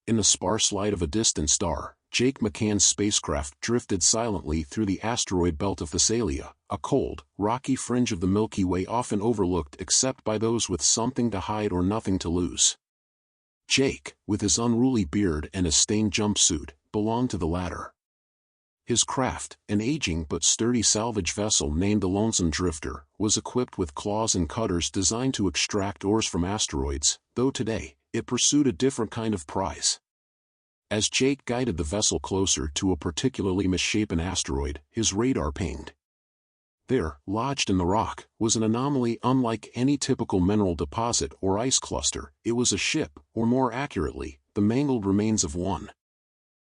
In the sparse light of a distant star, Jake McCann's spacecraft drifted silently through the asteroid belt of Thessalia, a cold, rocky fringe of the Milky Way often overlooked except by those with something to hide or nothing to lose. Jake, with his unruly beard and his stained jumpsuit, belonged to the latter. His craft, an aging but sturdy salvage vessel named the Lonesome Drifter, was equipped with claws and cutters designed to extract ores from asteroids, though today, it pursued a different kind of prize. As Jake guided the vessel closer to a particularly misshapen asteroid, his radar pinged. There, lodged in the rock, was an anomaly unlike any typical mineral deposit or ice cluster. It was a ship, or more accurately, the mangled remains of one.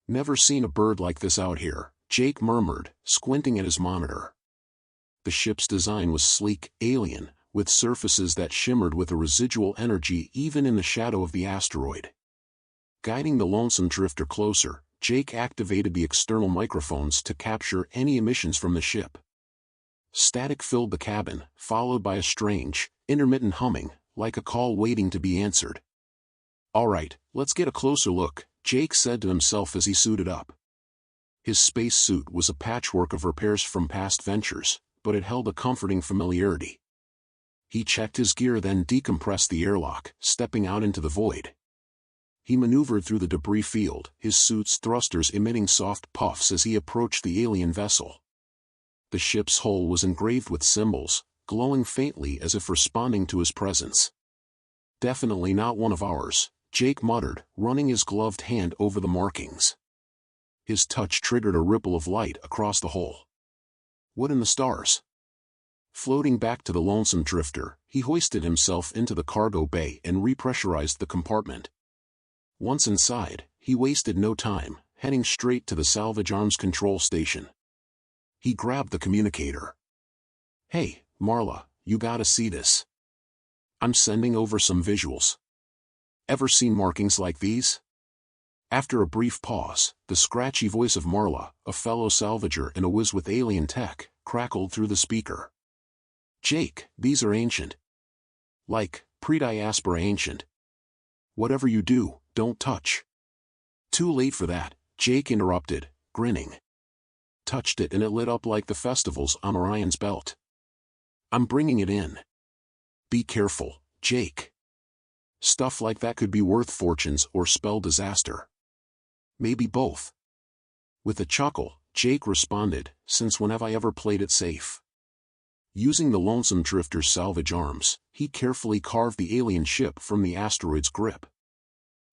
"Never seen a bird like this out here," Jake murmured, squinting at his monitor. The ship's design was sleek, alien, with surfaces that shimmered with a residual energy even in the shadow of the asteroid. Guiding the Lonesome Drifter closer, Jake activated the external microphones to capture any emissions from the ship. Static filled the cabin, followed by a strange, intermittent humming, like a call waiting to be answered. "All right, let's get a closer look," Jake said to himself as he suited up. His space suit was a patchwork of repairs from past ventures, but it held a comforting familiarity. He checked his gear, then decompressed the airlock, stepping out into the void. He maneuvered through the debris field, his suit's thrusters emitting soft puffs as he approached the alien vessel. The ship's hull was engraved with symbols, glowing faintly as if responding to his presence. "Definitely not one of ours," Jake muttered, running his gloved hand over the markings. His touch triggered a ripple of light across the hull. What in the stars? Floating back to the Lonesome Drifter, he hoisted himself into the cargo bay and repressurized the compartment. Once inside, he wasted no time, heading straight to the salvage arms control station. He grabbed the communicator. "Hey, Marla, you gotta see this. I'm sending over some visuals. Ever seen markings like these?" After a brief pause, the scratchy voice of Marla, a fellow salvager and a whiz with alien tech, crackled through the speaker. "Jake, these are ancient. Like, pre-diaspora ancient. Whatever you do, don't touch." "Too late for that," Jake interrupted, grinning. "Touched it and it lit up like the festivals on Orion's belt. I'm bringing it in. Be careful, Jake. Stuff like that could be worth fortunes or spell disaster. Maybe both." With a chuckle, Jake responded, "Since when have I ever played it safe?" Using the Lonesome Drifter's salvage arms, he carefully carved the alien ship from the asteroid's grip.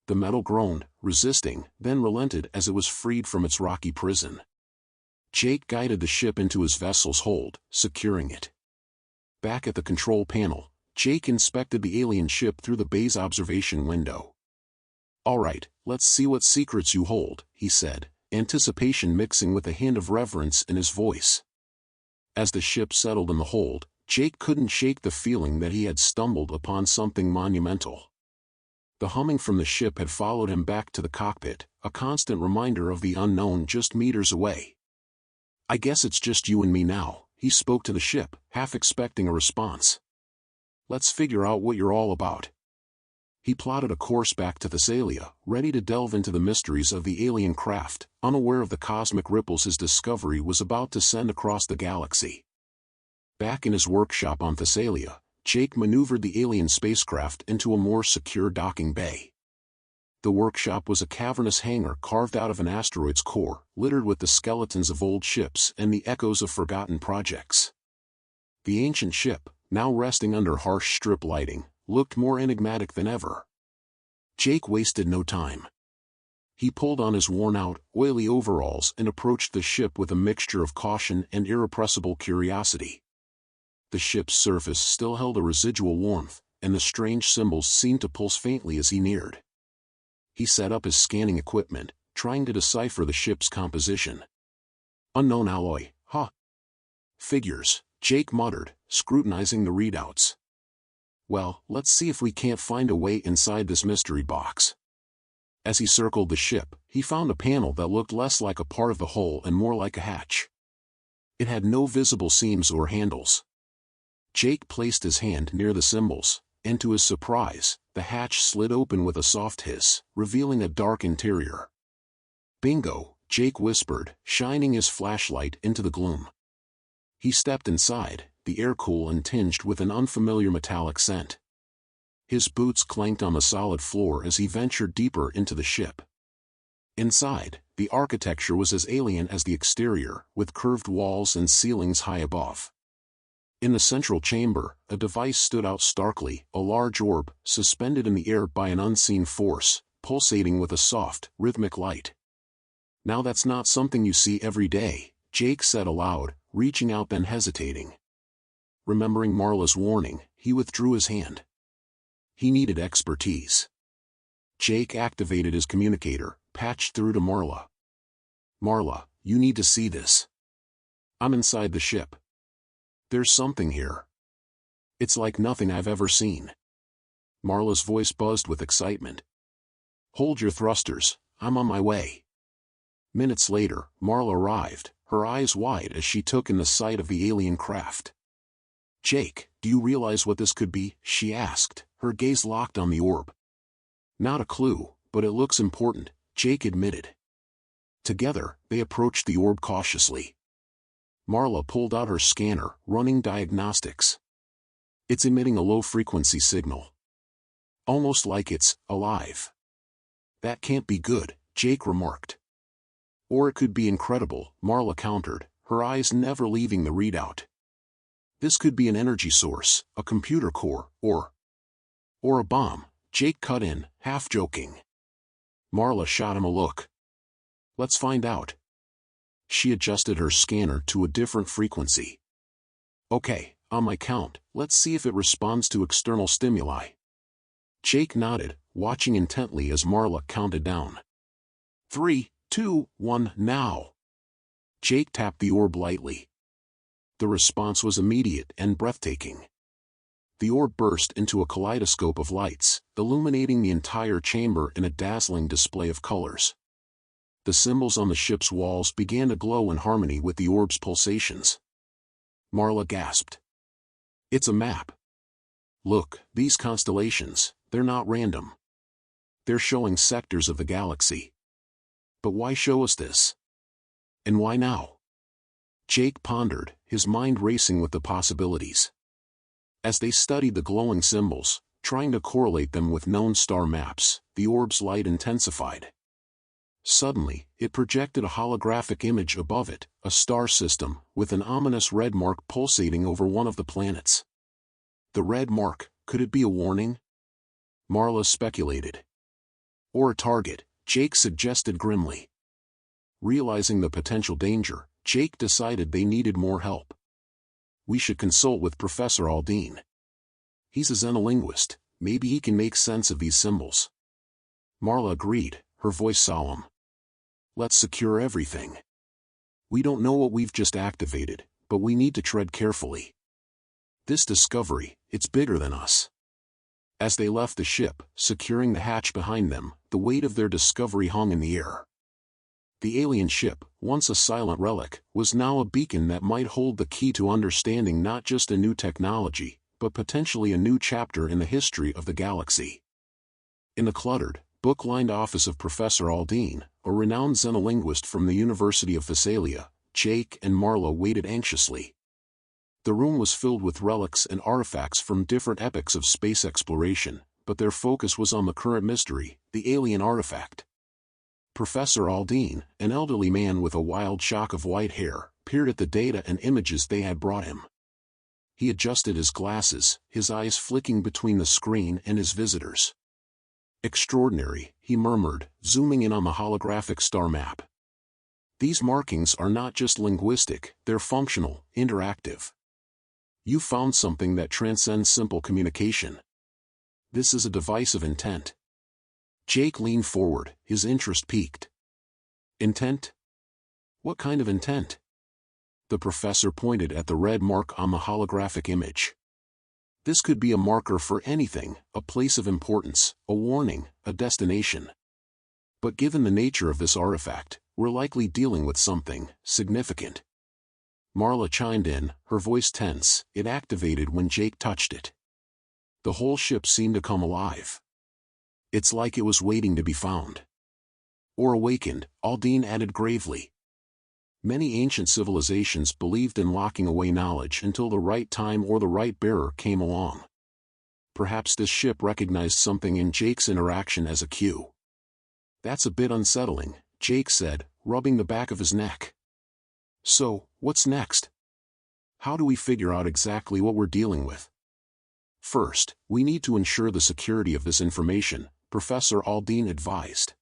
The metal groaned, resisting, then relented as it was freed from its rocky prison. Jake guided the ship into his vessel's hold, securing it. Back at the control panel, Jake inspected the alien ship through the bay's observation window. "All right, let's see what secrets you hold," he said, anticipation mixing with a hint of reverence in his voice. As the ship settled in the hold, Jake couldn't shake the feeling that he had stumbled upon something monumental. The humming from the ship had followed him back to the cockpit, a constant reminder of the unknown just meters away. "I guess it's just you and me now," he spoke to the ship, half expecting a response. "Let's figure out what you're all about." He plotted a course back to Thessalia, ready to delve into the mysteries of the alien craft, unaware of the cosmic ripples his discovery was about to send across the galaxy. Back in his workshop on Thessalia, Jake maneuvered the alien spacecraft into a more secure docking bay. The workshop was a cavernous hangar carved out of an asteroid's core, littered with the skeletons of old ships and the echoes of forgotten projects. The ancient ship, now resting under harsh strip lighting, looked more enigmatic than ever. Jake wasted no time. He pulled on his worn-out, oily overalls and approached the ship with a mixture of caution and irrepressible curiosity. The ship's surface still held a residual warmth, and the strange symbols seemed to pulse faintly as he neared. He set up his scanning equipment, trying to decipher the ship's composition. "Unknown alloy, huh?" "Figures," Jake muttered, scrutinizing the readouts. "Well, let's see if we can't find a way inside this mystery box." As he circled the ship, he found a panel that looked less like a part of the hull and more like a hatch. It had no visible seams or handles. Jake placed his hand near the symbols, and to his surprise, the hatch slid open with a soft hiss, revealing a dark interior. "Bingo," Jake whispered, shining his flashlight into the gloom. He stepped inside, the air cool and tinged with an unfamiliar metallic scent. His boots clanked on the solid floor as he ventured deeper into the ship. Inside, the architecture was as alien as the exterior, with curved walls and ceilings high above. In the central chamber, a device stood out starkly, a large orb, suspended in the air by an unseen force, pulsating with a soft, rhythmic light. "Now that's not something you see every day," Jake said aloud, reaching out then hesitating. Remembering Marla's warning, he withdrew his hand. He needed expertise. Jake activated his communicator, patched through to Marla. "Marla, you need to see this. I'm inside the ship. There's something here. It's like nothing I've ever seen." Marla's voice buzzed with excitement. "Hold your thrusters, I'm on my way." Minutes later, Marla arrived, her eyes wide as she took in the sight of the alien craft. "Jake, do you realize what this could be?" she asked, her gaze locked on the orb. "Not a clue, but it looks important," Jake admitted. Together, they approached the orb cautiously. Marla pulled out her scanner, running diagnostics. "It's emitting a low-frequency signal. Almost like it's alive." "That can't be good," Jake remarked. "Or it could be incredible," Marla countered, her eyes never leaving the readout. "This could be an energy source, a computer core, or a bomb," Jake cut in, half joking. Marla shot him a look. "Let's find out." She adjusted her scanner to a different frequency. "Okay, on my count, let's see if it responds to external stimuli." Jake nodded, watching intently as Marla counted down. 3, 2, 1, now. Jake tapped the orb lightly. The response was immediate and breathtaking. The orb burst into a kaleidoscope of lights, illuminating the entire chamber in a dazzling display of colors. The symbols on the ship's walls began to glow in harmony with the orb's pulsations. Marla gasped. "It's a map. Look, these constellations, they're not random. They're showing sectors of the galaxy. But why show us this? And why now?" Jake pondered, his mind racing with the possibilities. As they studied the glowing symbols, trying to correlate them with known star maps, the orb's light intensified. Suddenly, it projected a holographic image above it, a star system, with an ominous red mark pulsating over one of the planets. The red mark, could it be a warning? Marla speculated. Or a target, Jake suggested grimly. Realizing the potential danger, Jake decided they needed more help. "We should consult with Professor Aldine. He's a xenolinguist, maybe he can make sense of these symbols." Marla agreed, her voice solemn. "Let's secure everything. We don't know what we've just activated, but we need to tread carefully. This discovery, it's bigger than us." As they left the ship, securing the hatch behind them, the weight of their discovery hung in the air. The alien ship, once a silent relic, was now a beacon that might hold the key to understanding not just a new technology, but potentially a new chapter in the history of the galaxy. In the cluttered, book-lined office of Professor Aldine, a renowned xenolinguist from the University of Thessalia, Jake and Marla waited anxiously. The room was filled with relics and artifacts from different epochs of space exploration, but their focus was on the current mystery, the alien artifact. Professor Aldine, an elderly man with a wild shock of white hair, peered at the data and images they had brought him. He adjusted his glasses, his eyes flicking between the screen and his visitors. "Extraordinary," he murmured, zooming in on the holographic star map. "These markings are not just linguistic, they're functional, interactive. You found something that transcends simple communication. This is a device of intent." Jake leaned forward, his interest piqued. "Intent? What kind of intent?" The professor pointed at the red mark on the holographic image. "This could be a marker for anything, a place of importance, a warning, a destination. But given the nature of this artifact, we're likely dealing with something significant." Marla chimed in, her voice tense. It activated when Jake touched it. The whole ship seemed to come alive. It's like it was waiting to be found. Or awakened, Aldine added gravely. Many ancient civilizations believed in locking away knowledge until the right time or the right bearer came along. Perhaps this ship recognized something in Jake's interaction as a cue. That's a bit unsettling, Jake said, rubbing the back of his neck. So, what's next? How do we figure out exactly what we're dealing with? First, we need to ensure the security of this information, Professor Aldine advised.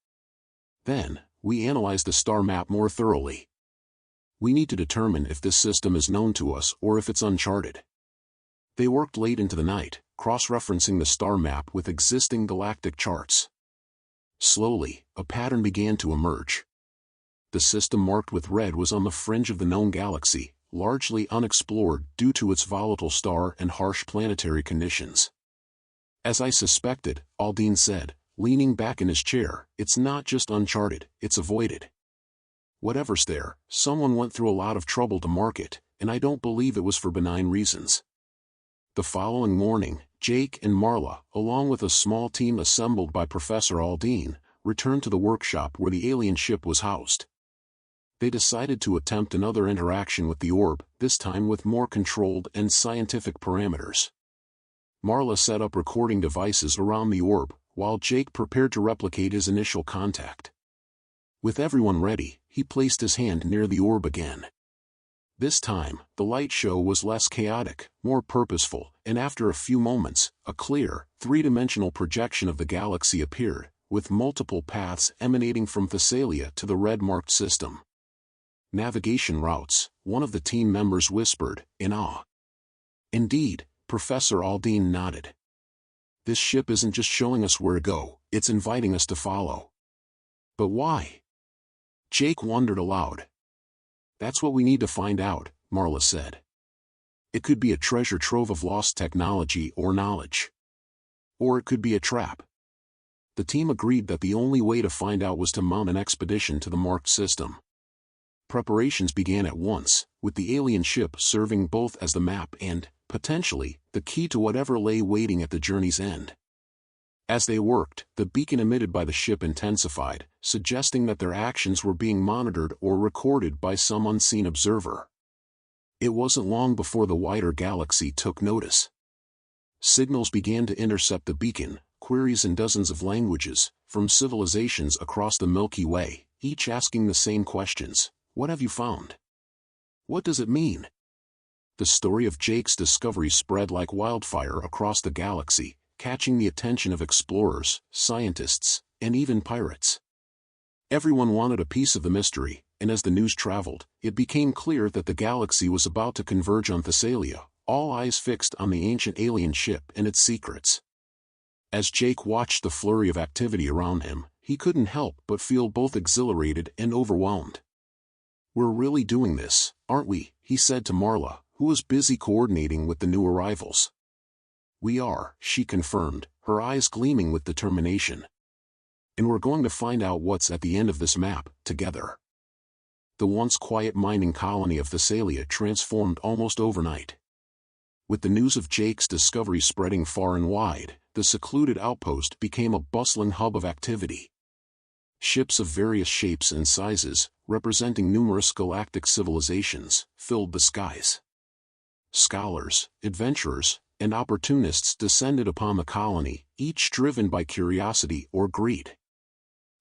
Then, we analyze the star map more thoroughly. We need to determine if this system is known to us or if it's uncharted. They worked late into the night, cross-referencing the star map with existing galactic charts. Slowly, a pattern began to emerge. The system marked with red was on the fringe of the known galaxy, largely unexplored due to its volatile star and harsh planetary conditions. As I suspected, Aldine said, leaning back in his chair, it's not just uncharted, it's avoided. Whatever's there, someone went through a lot of trouble to mark it, and I don't believe it was for benign reasons. The following morning, Jake and Marla, along with a small team assembled by Professor Aldine, returned to the workshop where the alien ship was housed. They decided to attempt another interaction with the orb, this time with more controlled and scientific parameters. Marla set up recording devices around the orb, while Jake prepared to replicate his initial contact. With everyone ready, he placed his hand near the orb again. This time, the light show was less chaotic, more purposeful, and after a few moments, a clear, three-dimensional projection of the galaxy appeared, with multiple paths emanating from Thessalia to the red-marked system. Navigation routes, one of the team members whispered, in awe. Indeed, Professor Aldine nodded. This ship isn't just showing us where to go, it's inviting us to follow. But why? Jake wondered aloud. That's what we need to find out, Marla said. It could be a treasure trove of lost technology or knowledge. Or it could be a trap. The team agreed that the only way to find out was to mount an expedition to the marked system. Preparations began at once, with the alien ship serving both as the map and, potentially, the key to whatever lay waiting at the journey's end. As they worked, the beacon emitted by the ship intensified, suggesting that their actions were being monitored or recorded by some unseen observer. It wasn't long before the wider galaxy took notice. Signals began to intercept the beacon, queries in dozens of languages, from civilizations across the Milky Way, each asking the same questions. What have you found? What does it mean? The story of Jake's discovery spread like wildfire across the galaxy, catching the attention of explorers, scientists, and even pirates. Everyone wanted a piece of the mystery, and as the news traveled, it became clear that the galaxy was about to converge on Thessalia, all eyes fixed on the ancient alien ship and its secrets. As Jake watched the flurry of activity around him, he couldn't help but feel both exhilarated and overwhelmed. We're really doing this, aren't we? He said to Marla, who was busy coordinating with the new arrivals. We are, she confirmed, her eyes gleaming with determination. And we're going to find out what's at the end of this map, together. The once quiet mining colony of Thessalia transformed almost overnight. With the news of Jake's discovery spreading far and wide, the secluded outpost became a bustling hub of activity. Ships of various shapes and sizes, representing numerous galactic civilizations, filled the skies. Scholars, adventurers, and opportunists descended upon the colony, each driven by curiosity or greed.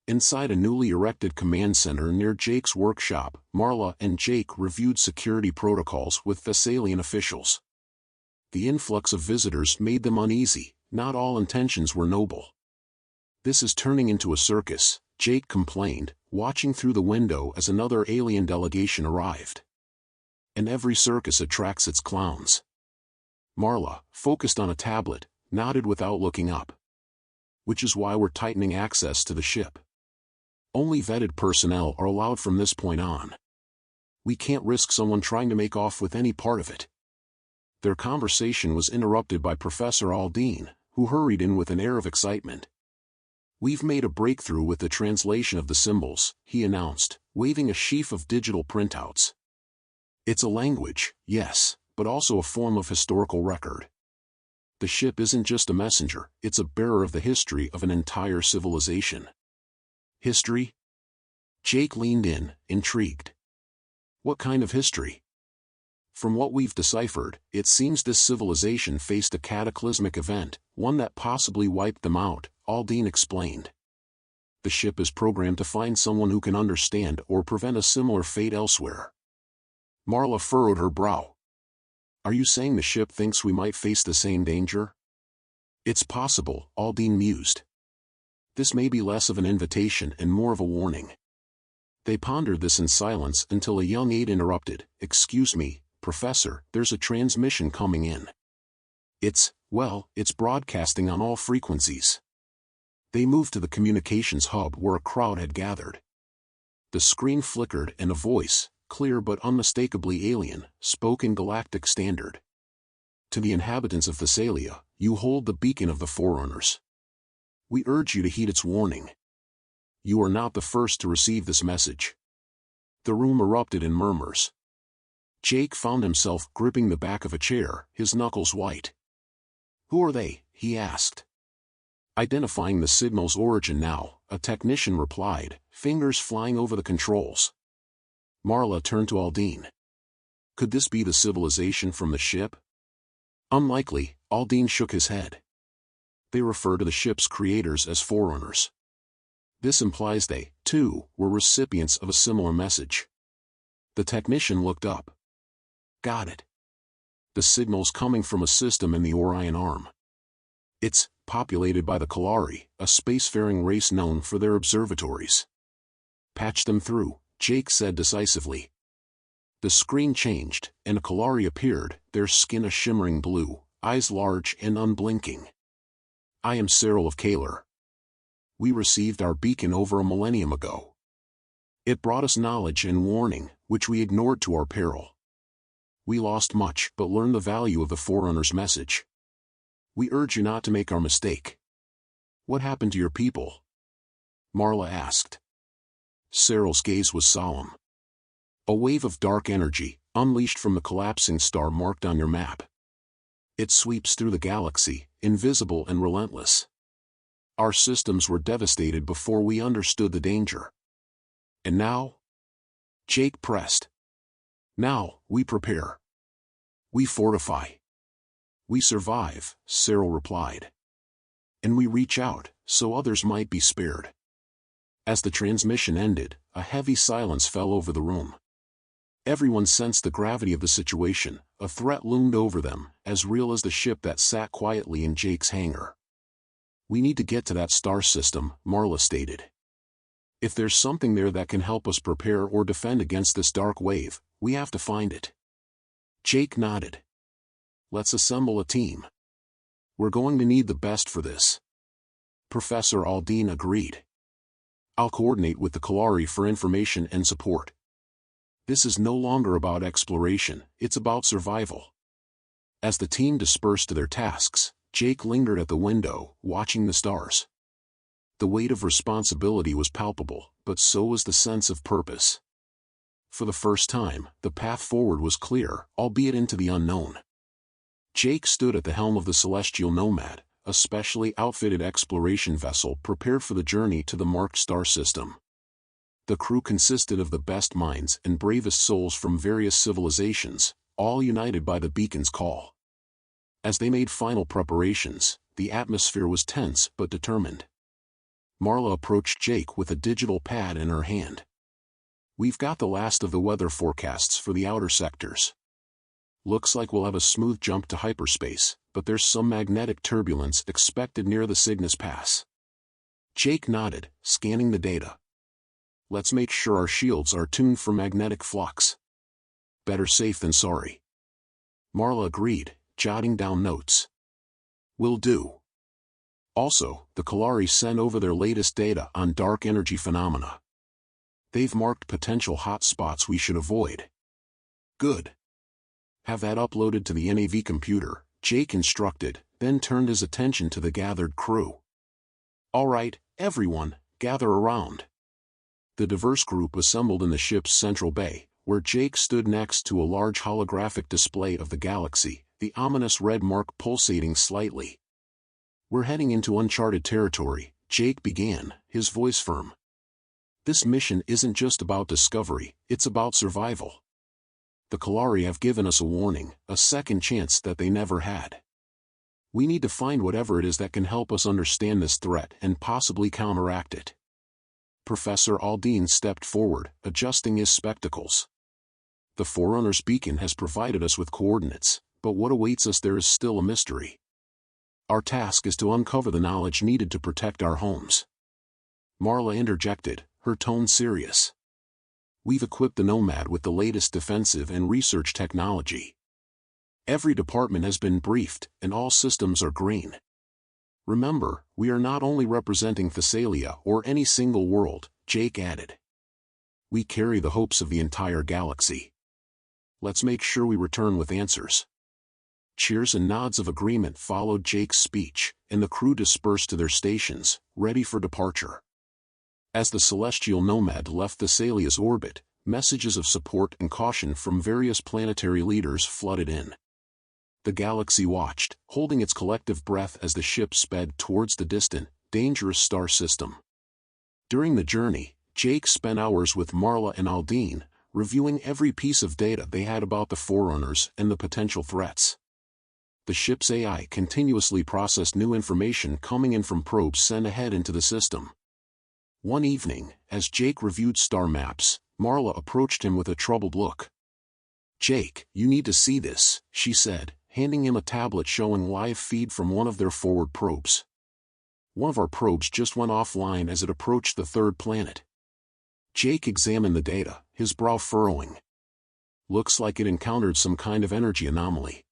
Inside a newly erected command center near Jake's workshop, Marla and Jake reviewed security protocols with Thessalian officials. The influx of visitors made them uneasy. Not all intentions were noble. This is turning into a circus, Jake complained, watching through the window as another alien delegation arrived. And every circus attracts its clowns. Marla, focused on a tablet, nodded without looking up. Which is why we're tightening access to the ship. Only vetted personnel are allowed from this point on. We can't risk someone trying to make off with any part of it. Their conversation was interrupted by Professor Aldine, who hurried in with an air of excitement. We've made a breakthrough with the translation of the symbols, he announced, waving a sheaf of digital printouts. It's a language, yes, but also a form of historical record. The The ship isn't just a messenger, it's a bearer of the history of an entire civilization. History? Jake leaned in, intrigued. What kind of history? From what we've deciphered, it seems this civilization faced a cataclysmic event, one that possibly wiped them out, Aldine explained. The ship is programmed to find someone who can understand or prevent a similar fate elsewhere. Marla furrowed her brow. Are you saying the ship thinks we might face the same danger? It's possible, Aldine mused. This may be less of an invitation and more of a warning. They pondered this in silence until a young aide interrupted. Excuse me, Professor, there's a transmission coming in. It's broadcasting on all frequencies. They moved to the communications hub where a crowd had gathered. The screen flickered and a voice, clear but unmistakably alien, spoke in galactic standard. To the inhabitants of Thessalia, you hold the beacon of the Forerunners. We urge you to heed its warning. You are not the first to receive this message. The room erupted in murmurs. Jake found himself gripping the back of a chair, his knuckles white. Who are they? He asked. Identifying the signal's origin now, a technician replied, fingers flying over the controls. Marla turned to Aldine. Could this be the civilization from the ship? Unlikely, Aldine shook his head. They refer to the ship's creators as Forerunners. This implies they, too, were recipients of a similar message. The technician looked up. Got it. The signal's coming from a system in the Orion Arm. It's populated by the Kalari, a spacefaring race known for their observatories. Patch them through, Jake said decisively. The screen changed, and a Kalari appeared, their skin a shimmering blue, eyes large and unblinking. I am Cyril of Kaler. We received our beacon over a millennium ago. It brought us knowledge and warning, which we ignored to our peril. We lost much but learned the value of the Forerunner's message. We urge you not to make our mistake. What happened to your people? Marla asked. Cyril's gaze was solemn. A wave of dark energy, unleashed from the collapsing star marked on your map. It sweeps through the galaxy, invisible and relentless. Our systems were devastated before we understood the danger. And now? Jake pressed. Now, we prepare. We fortify. We survive, Cyril replied. And we reach out, so others might be spared. As the transmission ended, a heavy silence fell over the room. Everyone sensed the gravity of the situation, a threat loomed over them, as real as the ship that sat quietly in Jake's hangar. We need to get to that star system, Marla stated. If there's something there that can help us prepare or defend against this dark wave, we have to find it. Jake nodded. Let's assemble a team. We're going to need the best for this. Professor Aldine agreed. I'll coordinate with the Kalari for information and support. This is no longer about exploration, it's about survival. As the team dispersed to their tasks, Jake lingered at the window, watching the stars. The weight of responsibility was palpable, but so was the sense of purpose. For the first time, the path forward was clear, albeit into the unknown. Jake stood at the helm of the Celestial Nomad, a specially outfitted exploration vessel prepared for the journey to the marked star system. The crew consisted of the best minds and bravest souls from various civilizations, all united by the beacon's call. As they made final preparations, the atmosphere was tense but determined. Marla approached Jake with a digital pad in her hand. We've got the last of the weather forecasts for the outer sectors. Looks like we'll have a smooth jump to hyperspace, but there's some magnetic turbulence expected near the Cygnus Pass. Jake nodded, scanning the data. Let's make sure our shields are tuned for magnetic flux. Better safe than sorry. Marla agreed, jotting down notes. Will do. Also, the Kalari sent over their latest data on dark energy phenomena. They've marked potential hotspots we should avoid. Good. Have that uploaded to the NAV computer, Jake instructed, then turned his attention to the gathered crew. All right, everyone, gather around. The diverse group assembled in the ship's central bay, where Jake stood next to a large holographic display of the galaxy, the ominous red mark pulsating slightly. "We're heading into uncharted territory," Jake began, his voice firm. "This mission isn't just about discovery, it's about survival. The Kalari have given us a warning, a second chance that they never had. We need to find whatever it is that can help us understand this threat and possibly counteract it." Professor Aldine stepped forward, adjusting his spectacles. "The Forerunner's beacon has provided us with coordinates, but what awaits us there is still a mystery. Our task is to uncover the knowledge needed to protect our homes." Marla interjected, her tone serious. "We've equipped the Nomad with the latest defensive and research technology. Every department has been briefed, and all systems are green. Remember, we are not only representing Thessalia or any single world," Jake added. "We carry the hopes of the entire galaxy. Let's make sure we return with answers." Cheers and nods of agreement followed Jake's speech, and the crew dispersed to their stations, ready for departure. As the celestial nomad left Thessalia's orbit, messages of support and caution from various planetary leaders flooded in. The galaxy watched, holding its collective breath as the ship sped towards the distant, dangerous star system. During the journey, Jake spent hours with Marla and Aldine, reviewing every piece of data they had about the Forerunners and the potential threats. The ship's AI continuously processed new information coming in from probes sent ahead into the system. One evening, as Jake reviewed star maps, Marla approached him with a troubled look. "Jake, you need to see this," she said, handing him a tablet showing live feed from one of their forward probes. "One of our probes just went offline as it approached the third planet." Jake examined the data, his brow furrowing. "Looks like it encountered some kind of energy anomaly.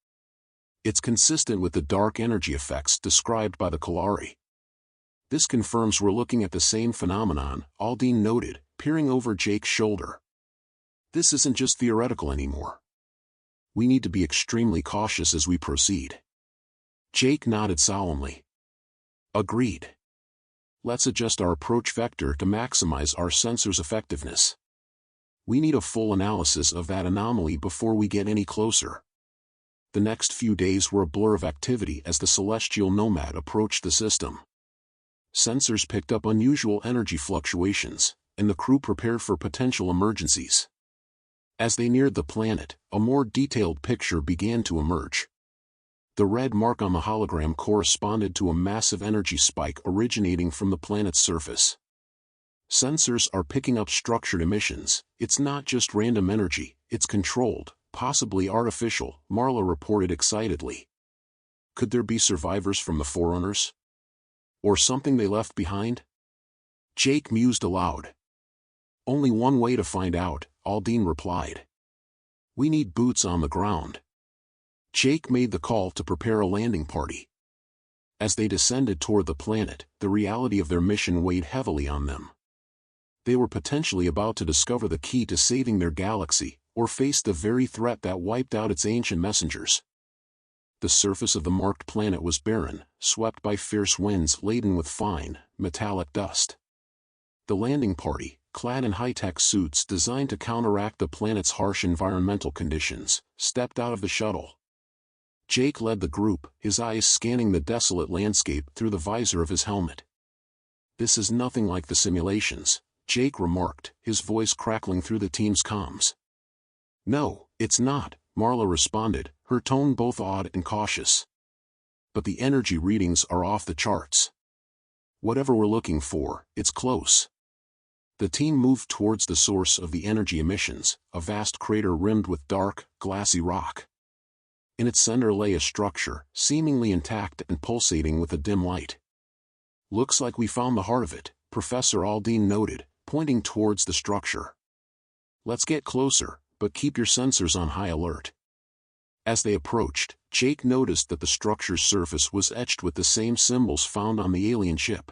It's consistent with the dark energy effects described by the Kalari." "This confirms we're looking at the same phenomenon," Aldine noted, peering over Jake's shoulder. "This isn't just theoretical anymore. We need to be extremely cautious as we proceed." Jake nodded solemnly. "Agreed. Let's adjust our approach vector to maximize our sensor's effectiveness. We need a full analysis of that anomaly before we get any closer." The next few days were a blur of activity as the celestial nomad approached the system. Sensors picked up unusual energy fluctuations, and the crew prepared for potential emergencies. As they neared the planet, a more detailed picture began to emerge. The red mark on the hologram corresponded to a massive energy spike originating from the planet's surface. "Sensors are picking up structured emissions. It's not just random energy, it's controlled, possibly artificial," Marla reported excitedly. "Could there be survivors from the Forerunners? Or something they left behind?" Jake mused aloud. "Only one way to find out," Aldine replied. "We need boots on the ground." Jake made the call to prepare a landing party. As they descended toward the planet, the reality of their mission weighed heavily on them. They were potentially about to discover the key to saving their galaxy, or face the very threat that wiped out its ancient messengers. The surface of the marked planet was barren, swept by fierce winds laden with fine, metallic dust. The landing party, clad in high-tech suits designed to counteract the planet's harsh environmental conditions, stepped out of the shuttle. Jake led the group, his eyes scanning the desolate landscape through the visor of his helmet. "This is nothing like the simulations," Jake remarked, his voice crackling through the team's comms. "No, it's not," Marla responded, her tone both awed and cautious. "But the energy readings are off the charts. Whatever we're looking for, it's close." The team moved towards the source of the energy emissions, a vast crater rimmed with dark, glassy rock. In its center lay a structure, seemingly intact and pulsating with a dim light. "Looks like we found the heart of it," Professor Aldine noted, pointing towards the structure. "Let's get closer, but keep your sensors on high alert." As they approached, Jake noticed that the structure's surface was etched with the same symbols found on the alien ship.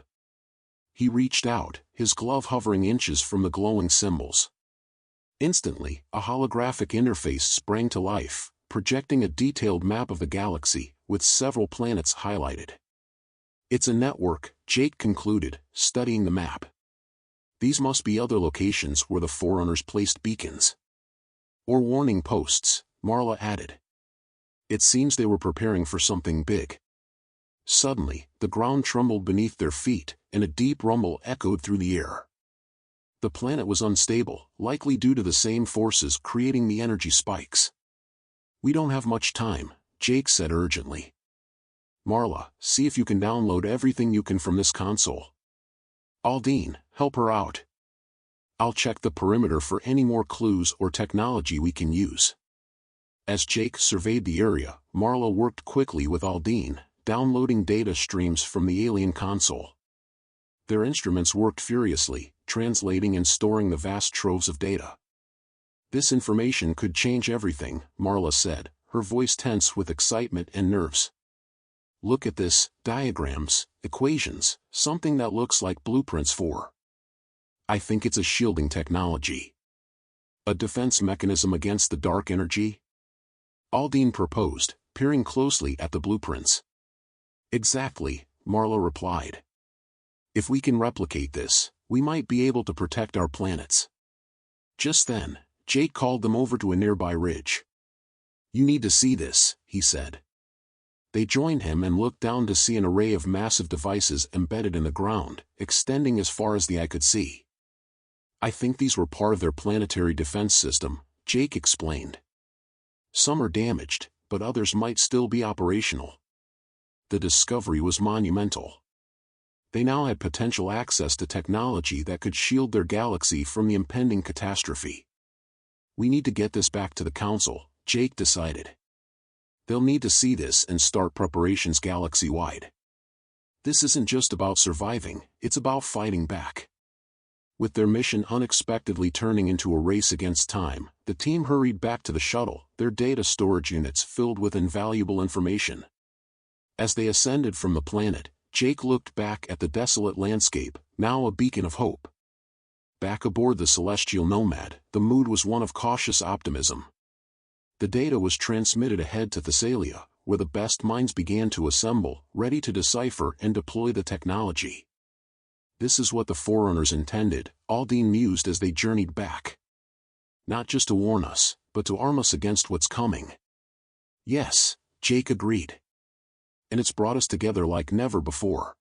He reached out, his glove hovering inches from the glowing symbols. Instantly, a holographic interface sprang to life, projecting a detailed map of the galaxy, with several planets highlighted. "It's a network," Jake concluded, studying the map. "These must be other locations where the Forerunners placed beacons." "Or warning posts," Marla added. It seems they were preparing for something big. Suddenly, the ground trembled beneath their feet, and a deep rumble echoed through the air. The planet was unstable, likely due to the same forces creating the energy spikes. "We don't have much time," Jake said urgently. "Marla, see if you can download everything you can from this console. Aldine, help her out. I'll check the perimeter for any more clues or technology we can use." As Jake surveyed the area, Marla worked quickly with Aldine, downloading data streams from the alien console. Their instruments worked furiously, translating and storing the vast troves of data. "This information could change everything," Marla said, her voice tense with excitement and nerves. "Look at this, diagrams, equations, something that looks like blueprints for. I think it's a shielding technology. A defense mechanism against the dark energy?" Aldine proposed, peering closely at the blueprints. "Exactly," Marla replied. "If we can replicate this, we might be able to protect our planets." Just then, Jake called them over to a nearby ridge. "You need to see this," he said. They joined him and looked down to see an array of massive devices embedded in the ground, extending as far as the eye could see. "I think these were part of their planetary defense system," Jake explained. "Some are damaged, but others might still be operational." The discovery was monumental. They now had potential access to technology that could shield their galaxy from the impending catastrophe. "We need to get this back to the Council," Jake decided. "They'll need to see this and start preparations galaxy-wide. This isn't just about surviving, it's about fighting back." With their mission unexpectedly turning into a race against time, the team hurried back to the shuttle, their data storage units filled with invaluable information. As they ascended from the planet, Jake looked back at the desolate landscape, now a beacon of hope. Back aboard the Celestial Nomad, the mood was one of cautious optimism. The data was transmitted ahead to Thessalia, where the best minds began to assemble, ready to decipher and deploy the technology. "This is what the Forerunners intended," Aldine mused as they journeyed back. "Not just to warn us, but to arm us against what's coming." "Yes," Jake agreed. "And it's brought us together like never before.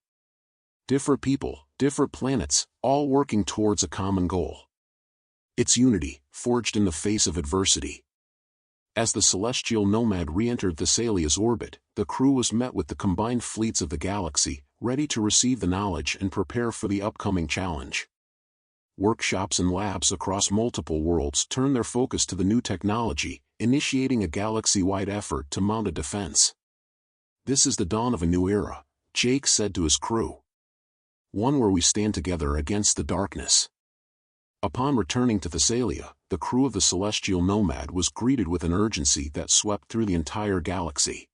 Different people, different planets, all working towards a common goal. It's unity, forged in the face of adversity." As the Celestial Nomad re-entered Thessalia's orbit, the crew was met with the combined fleets of the galaxy, ready to receive the knowledge and prepare for the upcoming challenge. Workshops and labs across multiple worlds turned their focus to the new technology, initiating a galaxy-wide effort to mount a defense. "This is the dawn of a new era," Jake said to his crew. "One where we stand together against the darkness." Upon returning to Thessalia, the crew of the Celestial Nomad was greeted with an urgency that swept through the entire galaxy.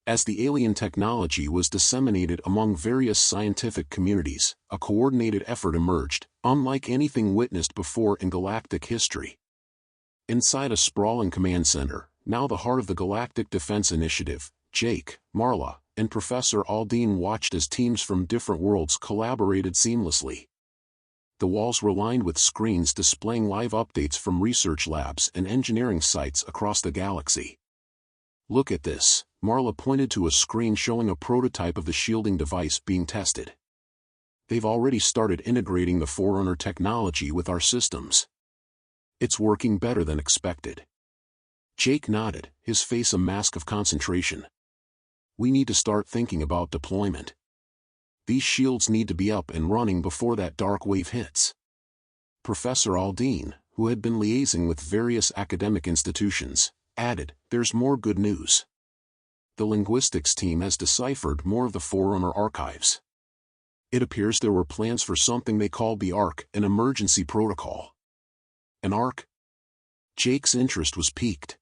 As the alien technology was disseminated among various scientific communities, a coordinated effort emerged, unlike anything witnessed before in galactic history. Inside a sprawling command center, now the heart of the Galactic Defense Initiative, Jake, Marla, and Professor Aldine watched as teams from different worlds collaborated seamlessly. The walls were lined with screens displaying live updates from research labs and engineering sites across the galaxy. "Look at this," Marla pointed to a screen showing a prototype of the shielding device being tested. "They've already started integrating the Forerunner technology with our systems. It's working better than expected." Jake nodded, his face a mask of concentration. "We need to start thinking about deployment. These shields need to be up and running before that dark wave hits." Professor Aldine, who had been liaising with various academic institutions, added, "There's more good news. The linguistics team has deciphered more of the Forerunner archives. It appears there were plans for something they called the ARC, an emergency protocol." "An ARC?" Jake's interest was piqued.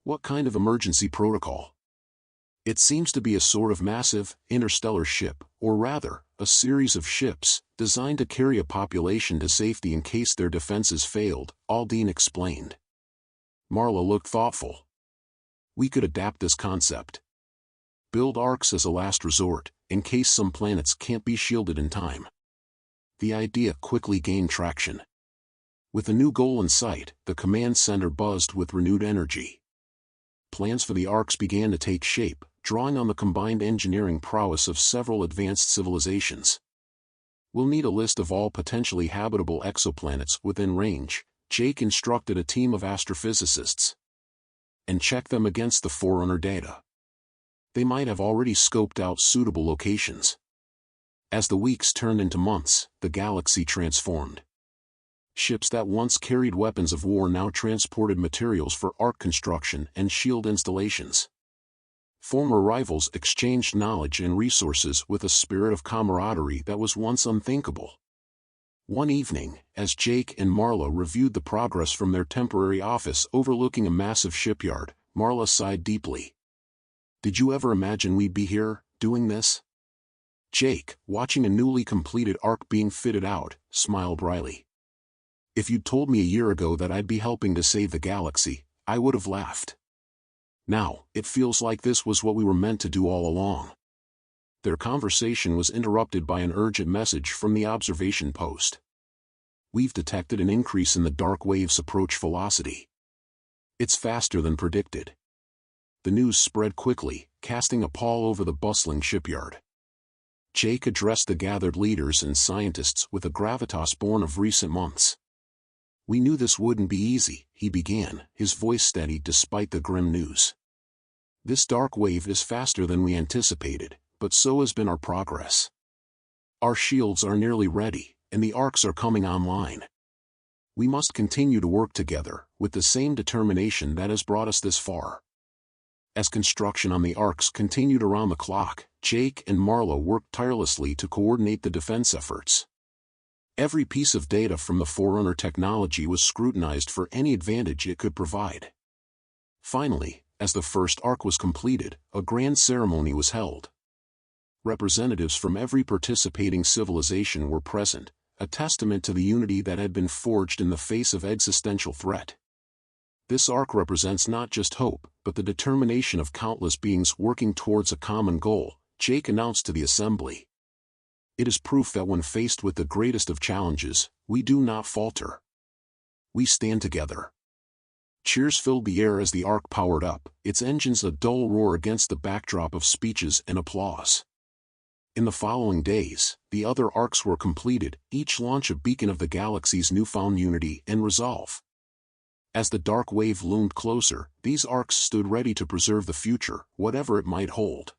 "What kind of emergency protocol?" "It seems to be a sort of massive, interstellar ship, or rather, a series of ships, designed to carry a population to safety in case their defenses failed," Aldine explained. Marla looked thoughtful. "We could adapt this concept. Build arcs as a last resort, in case some planets can't be shielded in time." The idea quickly gained traction. With a new goal in sight, the command center buzzed with renewed energy. plans for the arcs began to take shape, drawing on the combined engineering prowess of several advanced civilizations. "We'll need a list of all potentially habitable exoplanets within range," Jake instructed a team of astrophysicists. "And check them against the Forerunner data. They might have already scoped out suitable locations." As the weeks turned into months, the galaxy transformed. Ships that once carried weapons of war now transported materials for arc construction and shield installations. Former rivals exchanged knowledge and resources with a spirit of camaraderie that was once unthinkable. One evening, as Jake and Marla reviewed the progress from their temporary office overlooking a massive shipyard, Marla sighed deeply. "Did you ever imagine we'd be here, doing this?" Jake, watching a newly completed arc being fitted out, smiled wryly. "If you'd told me a year ago that I'd be helping to save the galaxy, I would have laughed. Now, it feels like this was what we were meant to do all along." Their conversation was interrupted by an urgent message from the observation post. "We've detected an increase in the dark wave's approach velocity. It's faster than predicted." The news spread quickly, casting a pall over the bustling shipyard. Jake addressed the gathered leaders and scientists with a gravitas born of recent months. "We knew this wouldn't be easy," he began, his voice steady despite the grim news. "This dark wave is faster than we anticipated, but so has been our progress. Our shields are nearly ready, and the arcs are coming online. We must continue to work together, with the same determination that has brought us this far." As construction on the arcs continued around the clock, Jake and Marla worked tirelessly to coordinate the defense efforts. Every piece of data from the Forerunner technology was scrutinized for any advantage it could provide. Finally, as the first arc was completed, a grand ceremony was held. Representatives from every participating civilization were present, a testament to the unity that had been forged in the face of existential threat. "This arc represents not just hope, but the determination of countless beings working towards a common goal," Jake announced to the assembly. "It is proof that when faced with the greatest of challenges, we do not falter. We stand together." Cheers filled the air as the arc powered up, its engines a dull roar against the backdrop of speeches and applause. In the following days, the other arcs were completed, each launch a beacon of the galaxy's newfound unity and resolve. As the dark wave loomed closer, these arcs stood ready to preserve the future, whatever it might hold.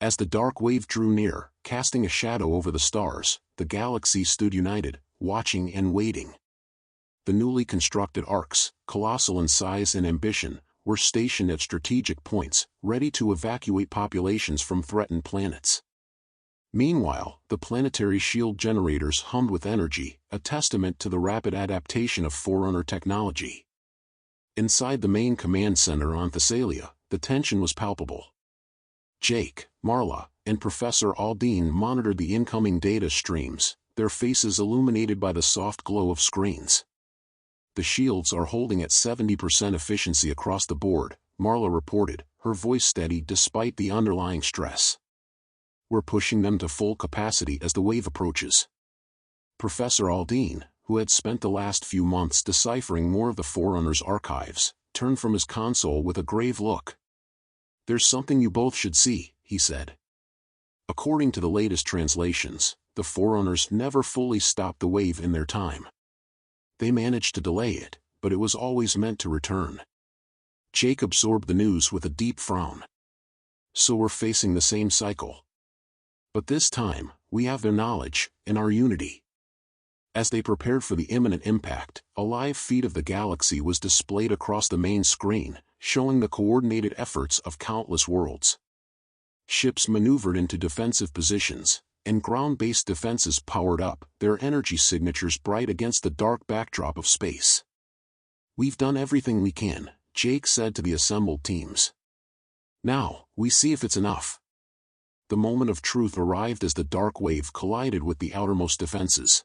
As the dark wave drew near, casting a shadow over the stars, the galaxy stood united, watching and waiting. The newly constructed arcs, colossal in size and ambition, were stationed at strategic points, ready to evacuate populations from threatened planets. Meanwhile, the planetary shield generators hummed with energy, a testament to the rapid adaptation of Forerunner technology. Inside the main command center on Thessalia, the tension was palpable. Jake, Marla, and Professor Aldine monitored the incoming data streams, their faces illuminated by the soft glow of screens. "The shields are holding at 70% efficiency across the board," Marla reported, her voice steady despite the underlying stress. "We're pushing them to full capacity as the wave approaches." Professor Aldine, who had spent the last few months deciphering more of the Forerunner's archives, turned from his console with a grave look. "There's something you both should see," he said. According to the latest translations, the Forerunners never fully stopped the wave in their time. They managed to delay it, but it was always meant to return. Jake absorbed the news with a deep frown. "So we're facing the same cycle. But this time, we have their knowledge, and our unity." As they prepared for the imminent impact, a live feed of the galaxy was displayed across the main screen, showing the coordinated efforts of countless worlds. Ships maneuvered into defensive positions, and ground-based defenses powered up, their energy signatures bright against the dark backdrop of space. "We've done everything we can," Jake said to the assembled teams. "Now, we see if it's enough." The moment of truth arrived as the dark wave collided with the outermost defenses.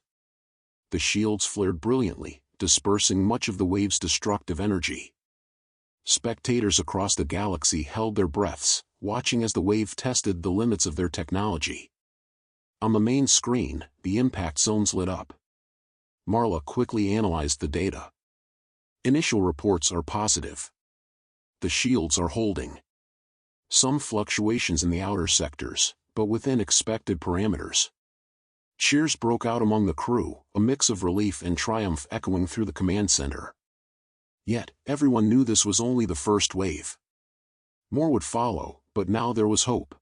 The shields flared brilliantly, dispersing much of the wave's destructive energy. Spectators across the galaxy held their breaths, watching as the wave tested the limits of their technology. On the main screen, the impact zones lit up. Marla quickly analyzed the data. Initial reports are positive. the shields are holding. Some fluctuations in the outer sectors, but within expected parameters. Cheers broke out among the crew, a mix of relief and triumph echoing through the command center. Yet, everyone knew this was only the first wave. More would follow, but now there was hope.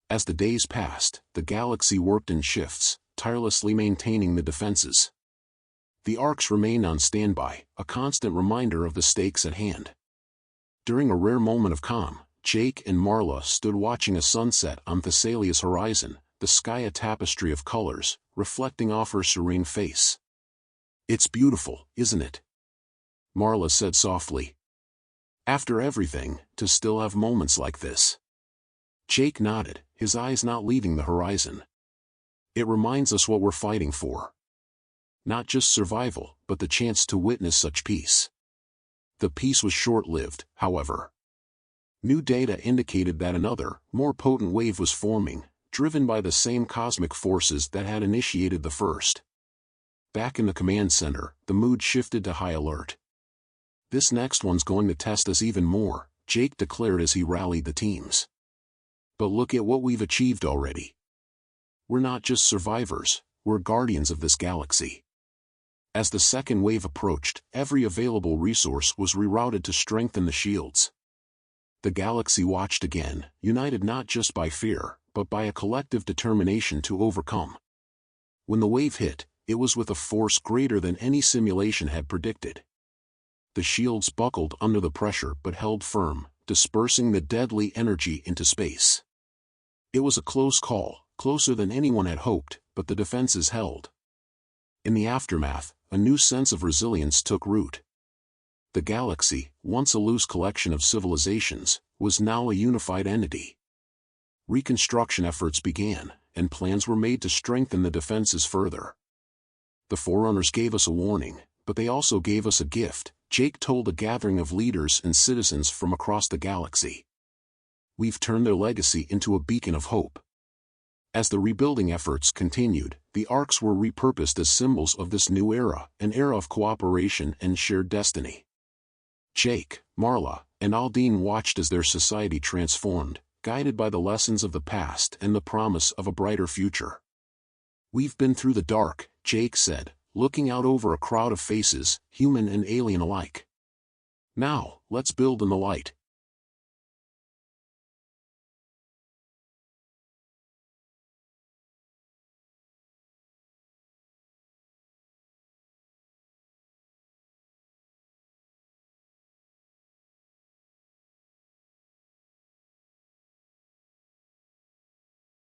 As the days passed, the galaxy worked in shifts, tirelessly maintaining the defenses. The arcs remained on standby, a constant reminder of the stakes at hand. During a rare moment of calm, Jake and Marla stood watching a sunset on Thessalia's horizon, the sky a tapestry of colors, reflecting off her serene face. "It's beautiful, isn't it?" Marla said softly. "After everything, to still have moments like this." Jake nodded, his eyes not leaving the horizon. "It reminds us what we're fighting for. Not just survival, but the chance to witness such peace." The peace was short-lived, however. New data indicated that another, more potent wave was forming, driven by the same cosmic forces that had initiated the first. Back in the command center, the mood shifted to high alert. "This next one's going to test us even more," Jake declared as he rallied the teams. "But look at what we've achieved already. We're not just survivors, we're guardians of this galaxy." As the second wave approached, every available resource was rerouted to strengthen the shields. The galaxy watched again, united not just by fear, but by a collective determination to overcome. When the wave hit, it was with a force greater than any simulation had predicted. The shields buckled under the pressure but held firm, dispersing the deadly energy into space. It was a close call, closer than anyone had hoped, but the defenses held. In the aftermath, a new sense of resilience took root. The galaxy, once a loose collection of civilizations, was now a unified entity. Reconstruction efforts began, and plans were made to strengthen the defenses further. "The Forerunners gave us a warning, but they also gave us a gift," Jake told a gathering of leaders and citizens from across the galaxy. "We've turned their legacy into a beacon of hope." As the rebuilding efforts continued, the arcs were repurposed as symbols of this new era, an era of cooperation and shared destiny. Jake, Marla, and Aldine watched as their society transformed, guided by the lessons of the past and the promise of a brighter future. "We've been through the dark," Jake said, looking out over a crowd of faces, human and alien alike. "Now, let's build in the light."